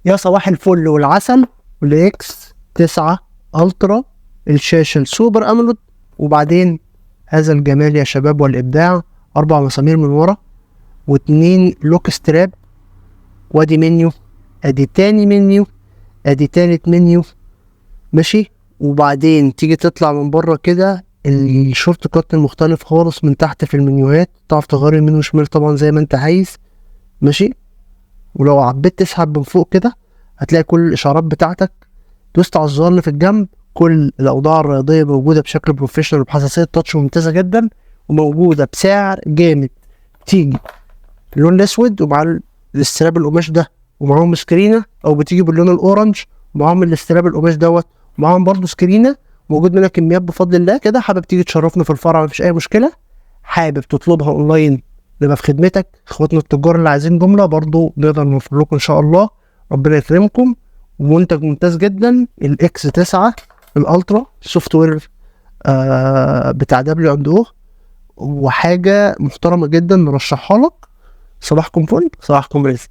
يا صباح الفل والعسل. والاكس 9 الترا، الشاشة السوبر امولود، وبعدين هذا الجمال يا شباب والابداع. 4 مسامير من ورا، و2 لوك ستراب، وادي منيو، ادي تاني منيو، ادي تالت منيو، ماشي. وبعدين تيجي تطلع من بره كده، الشورت كات المختلف خالص من تحت في المنيوهات، تعرف تغير يمين وشمال طبعا زي ما انت عايز، ماشي. ولو عبيت تسحب من فوق كده هتلاقي كل الاشارات بتاعتك. دوست على الزرار اللي في الجنب، كل الاوضاع الرياضيه موجوده بشكل بروفيشنال وبحساسيه تاتش ممتازه جدا، وموجوده بسعر جامد. تيجي اللون الاسود ومع الاستراب القماش ده ومعاهم سكرينه، او بتيجي باللون الاورنج ومعاهم الاستراب القماش دوت ومعاهم برضو سكرينه. موجود منها كميات بفضل الله كده. حابب تيجي تشرفنا في الفرع مفيش اي مشكله. حابب تطلبها اونلاين نبقى في خدمتك. اخواتنا التجار اللي عايزين جمله برضو نقدر نوفر لكم ان شاء الله. ربنا يكرمكم. ومنتج ممتاز جدا الاكس 9 الالترا سوفت وير بتاع دبليو اند او، وحاجه محترمه جدا نرشحها لك. صباحكم فل، صباحكم رزق.